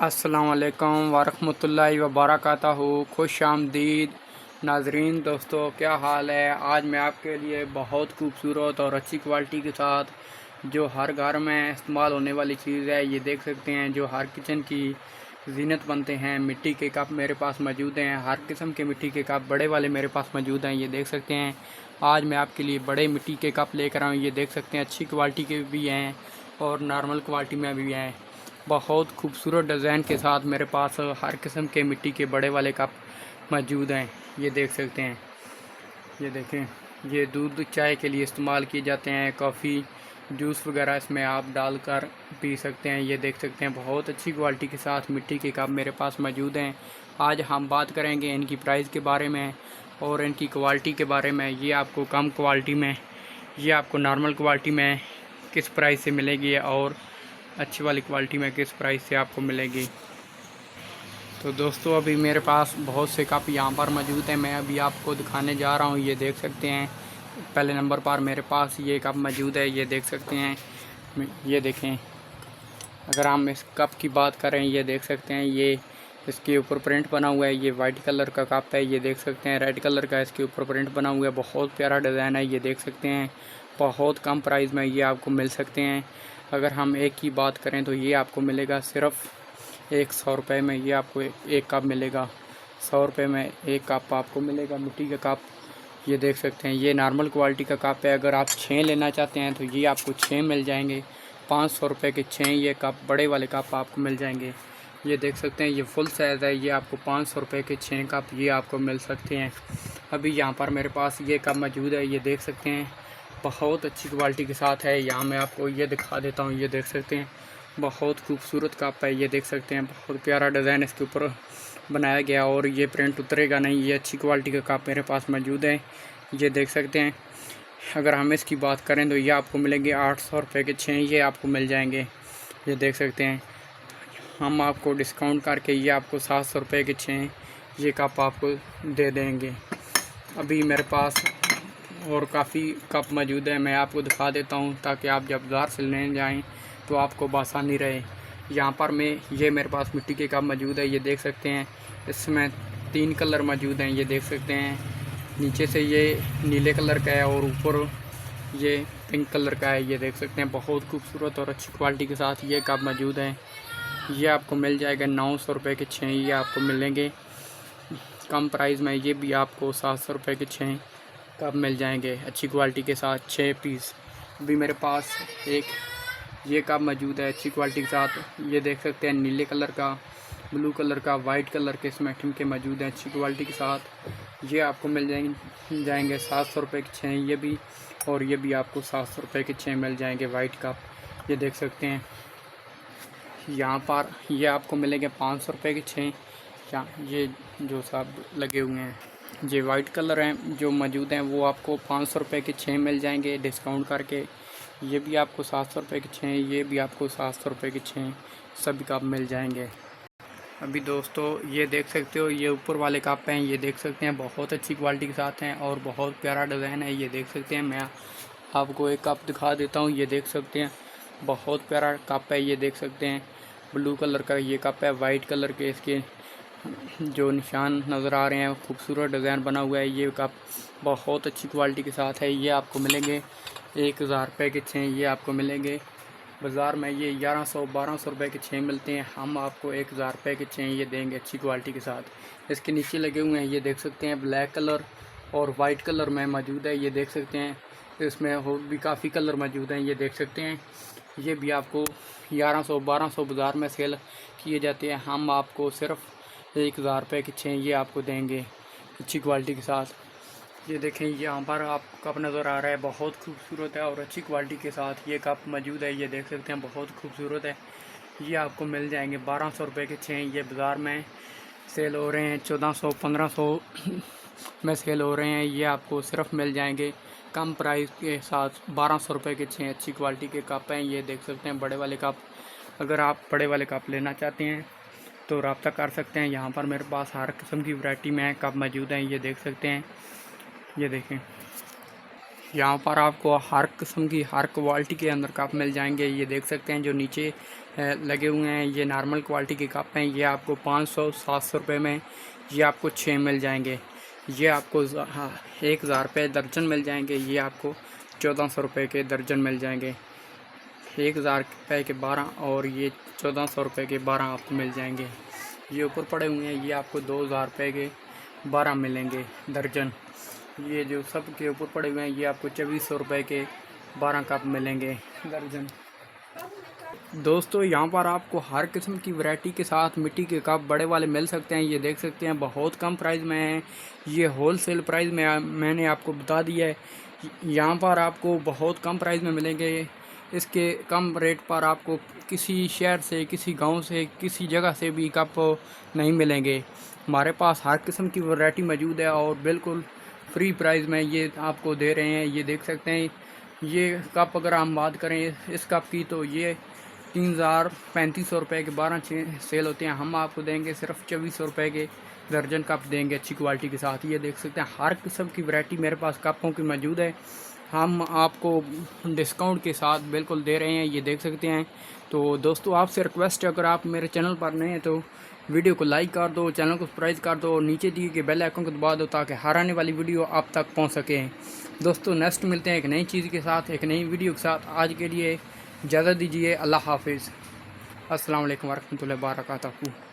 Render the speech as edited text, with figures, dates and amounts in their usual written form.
अस्सलामुअलैकुम वरहमतुल्लाहि वबरकातुहू। खुश आमदीद नाजरीन। दोस्तों, क्या हाल है। आज मैं आपके लिए बहुत खूबसूरत और अच्छी क्वालिटी के साथ जो हर घर में इस्तेमाल होने वाली चीज़ है, ये देख सकते हैं, जो हर किचन की जीनत बनते हैं। मिट्टी के कप मेरे पास मौजूद हैं। हर किस्म के मिट्टी के कप बड़े वाले मेरे पास मौजूद हैं। ये देख सकते हैं, आज मैं आपके लिए बड़े मिट्टी के कप लेकर आऊँ। ये देख सकते हैं, अच्छी क्वालिटी के भी हैं और नॉर्मल क्वालिटी में भी हैं। बहुत खूबसूरत डिज़ाइन के साथ मेरे पास हर किस्म के मिट्टी के बड़े वाले कप मौजूद हैं। ये देख सकते हैं, ये देखें, ये दूध चाय के लिए इस्तेमाल किए जाते हैं। कॉफ़ी जूस वगैरह इसमें आप डालकर पी सकते हैं। ये देख सकते हैं, बहुत अच्छी क्वालिटी के साथ मिट्टी के कप मेरे पास मौजूद हैं। आज हम बात करेंगे इनकी प्राइस के बारे में और इनकी क्वालिटी के बारे में। ये आपको कम क्वालिटी में, ये आपको नॉर्मल क्वालिटी में किस प्राइस से मिलेगी और अच्छी वाली क्वालिटी में किस प्राइस से आपको मिलेगी। तो दोस्तों, अभी मेरे पास बहुत से कप यहाँ पर मौजूद हैं। मैं अभी आपको दिखाने जा रहा हूँ। ये देख सकते हैं, पहले नंबर पर मेरे पास ये कप मौजूद है। ये देख सकते हैं, ये देखें, अगर हम इस कप की बात करें, ये देख सकते हैं, ये इसके ऊपर प्रिंट बना हुआ है। ये वाइट कलर का कप है। ये देख सकते हैं, रेड कलर का इसके ऊपर प्रिंट बना हुआ है। बहुत प्यारा डिज़ाइन है। ये देख सकते हैं, बहुत कम प्राइस में ये आपको मिल सकते हैं। अगर हम एक की बात करें तो ये आपको मिलेगा सिर्फ़ 100 रुपये में। ये आपको एक कप मिलेगा 100 रुपये में। एक कप आपको मिलेगा मिट्टी का कप। ये देख सकते हैं, ये नॉर्मल क्वालिटी का कप है। अगर आप 6 लेना चाहते हैं तो ये आपको 6 मिल जाएंगे। 500 रुपये के 6 ये कप, बड़े वाले कप आपको मिल जाएंगे। ये देख सकते हैं, ये फुल साइज़ है। ये आपको 500 रुपये के 6 कप ये आपको मिल सकते हैं। अभी यहाँ पर मेरे पास ये कप मौजूद है। ये देख सकते हैं, बहुत अच्छी क्वालिटी के साथ है। यहाँ मैं आपको ये दिखा देता हूँ। ये देख सकते हैं, बहुत खूबसूरत कप है। ये देख सकते हैं, बहुत प्यारा डिज़ाइन इसके ऊपर बनाया गया और ये प्रिंट उतरेगा नहीं। ये अच्छी क्वालिटी का कप मेरे पास मौजूद है। ये देख सकते हैं, अगर हम इसकी बात करें तो ये आपको मिलेंगे 800 रुपये के 6 ये आपको मिल जाएंगे। ये देख सकते हैं, हम आपको डिस्काउंट करके ये आपको 700 रुपये के 6 ये कप आपको दे देंगे। अभी मेरे पास और काफ़ी कप मौजूद है। मैं आपको दिखा देता हूँ ताकि आप जब बाज़ार से लेने जाएँ तो आपको आसानी रहे। यहाँ पर ये मेरे पास मिट्टी के कप मौजूद है। ये देख सकते हैं, इसमें 3 कलर मौजूद हैं। ये देख सकते हैं, नीचे से ये नीले कलर का है और ऊपर ये पिंक कलर का है। ये देख सकते हैं, बहुत खूबसूरत और अच्छी क्वालिटी के साथ ये कप मौजूद हैं। ये आपको मिल जाएगा 900 रुपये के 6 ये आपको मिलेंगे कम प्राइस में। ये भी आपको 700 रुपये के 6 कप मिल जाएंगे अच्छी क्वालिटी के साथ, 6 पीस। अभी मेरे पास एक ये कप मौजूद है अच्छी क्वालिटी के साथ। ये देख सकते हैं, नीले कलर का, ब्लू कलर का, वाइट कलर के इसमें ठुमके मौजूद हैं अच्छी क्वालिटी के साथ। ये आपको मिल जाएंगे 700 रुपये के 6 ये भी, और ये भी आपको 700 रुपये के 6 मिल जाएंगे वाइट कप। ये देख सकते हैं, यहाँ पर ये आपको मिलेंगे 500 रुपये के 6। ये जो सब लगे हुए हैं, ये वाइट कलर हैं जो मौजूद हैं, वो आपको 500 रुपये के 6 मिल जाएंगे डिस्काउंट करके। ये भी आपको 700 रुपये के 6, ये भी आपको 700 रुपये के 6 सभी कप मिल जाएंगे। अभी दोस्तों, ये देख सकते हो, ये ऊपर वाले कप हैं। ये देख सकते हैं, बहुत अच्छी क्वालिटी के साथ हैं और बहुत प्यारा डिज़ाइन है। ये देख सकते हैं, मैं आपको एक कप दिखा देता हूँ। ये देख सकते हैं, बहुत प्यारा कप है। ये देख सकते हैं, ब्लू कलर का ये कप है। वाइट कलर के इसके जो निशान नज़र आ रहे हैं, खूबसूरत डिज़ाइन बना हुआ है। ये कप बहुत अच्छी क्वालिटी के साथ है। ये आपको मिलेंगे 1000 रुपये के 6 ये आपको मिलेंगे। बाज़ार में ये 1100-1200 रुपये के 6 मिलते हैं। हम आपको 1000 रुपये के 6 ये देंगे अच्छी क्वालिटी के साथ। इसके नीचे लगे हुए हैं, ये देख सकते हैं, ब्लैक कलर और वाइट कलर में मौजूद है। ये देख सकते हैं, इसमें और भी काफ़ी कलर मौजूद हैं। ये देख सकते हैं, ये भी आपको 1100-1200 बाज़ार में सेल किए जाते हैं। हम आपको सिर्फ़ 1000 रुपये के 6 ये आपको देंगे अच्छी क्वालिटी के साथ। ये देखें, यहाँ पर आप कप नज़र आ रहा है, बहुत खूबसूरत है और अच्छी क्वालिटी के साथ ये कप मौजूद है। ये देख सकते हैं, बहुत खूबसूरत है। ये आपको मिल जाएंगे 1200 रुपये के 6। ये बाज़ार में सेल हो रहे हैं 1400-1500 में सेल हो रहे हैं। ये आपको सिर्फ मिल जाएंगे कम प्राइस के साथ 1200 रुपये के 6 अच्छी क्वालिटी के कप हैं। ये देख सकते हैं, बड़े वाले कप। अगर आप बड़े वाले कप लेना चाहते हैं तो रब्ता कर सकते हैं। यहाँ पर मेरे पास हर किस्म की वैरायटी में कप मौजूद हैं। ये देख सकते हैं, ये देखें, यहाँ पर आपको हर किस्म की हर क्वालिटी के अंदर कप मिल जाएंगे। ये देख सकते हैं जो नीचे लगे हुए हैं, ये नॉर्मल क्वालिटी के कप हैं। ये आपको 500-700 रुपये में ये आपको 6 मिल जाएंगे। ये आपको 1000 रुपये दर्जन मिल जाएंगे। ये आपको 1400 रुपये के दर्जन मिल जाएंगे। 1000 रुपये के 12 और ये 1400 रुपये के 12 आपको मिल जाएंगे। ये ऊपर पड़े हुए हैं, ये आपको 2000 रुपये के 12 मिलेंगे दर्जन। ये जो सब के ऊपर पड़े हुए हैं, ये आपको 2400 रुपये के 12 कप मिलेंगे दर्जन। दोस्तों यहाँ पर आपको हर किस्म की वैरायटी के साथ मिट्टी के कप बड़े वाले मिल सकते हैं। ये देख सकते हैं बहुत कम प्राइस में है। ये होलसेल प्राइस में मैंने आपको बता दिया है। यहाँ पर आपको बहुत कम प्राइस में मिलेंगे। इसके कम रेट पर आपको किसी शहर से, किसी गांव से, किसी जगह से भी कप नहीं मिलेंगे। हमारे पास हर किस्म की वैरायटी मौजूद है और बिल्कुल फ्री प्राइस में ये आपको दे रहे हैं। ये देख सकते हैं ये कप, अगर हम बात करें इस कप की, तो ये 3500 रुपये के 12 सेल होते हैं। हम आपको देंगे सिर्फ 2400 रुपये के दर्जन कप देंगे अच्छी क्वालिटी के साथ। ये देख सकते हैं हर किस्म की वैरायटी मेरे पास कपों की मौजूद है। हम आपको डिस्काउंट के साथ बिल्कुल दे रहे हैं, ये देख सकते हैं। तो दोस्तों आपसे रिक्वेस्ट है, अगर आप मेरे चैनल पर नए हैं तो वीडियो को लाइक कर दो, चैनल को सब्सक्राइब कर दो और नीचे दिए गए बेल आइकन को दबा दो ताकि हर आने वाली वीडियो आप तक पहुंच सके। दोस्तों नेक्स्ट मिलते हैं एक नई चीज़ के साथ, एक नई वीडियो के साथ। आज के लिए इजाज़त दीजिए। अल्लाह हाफिज़। अस्सलाम वालेकुम वरहमतुल्लाहि वबरकातुहू।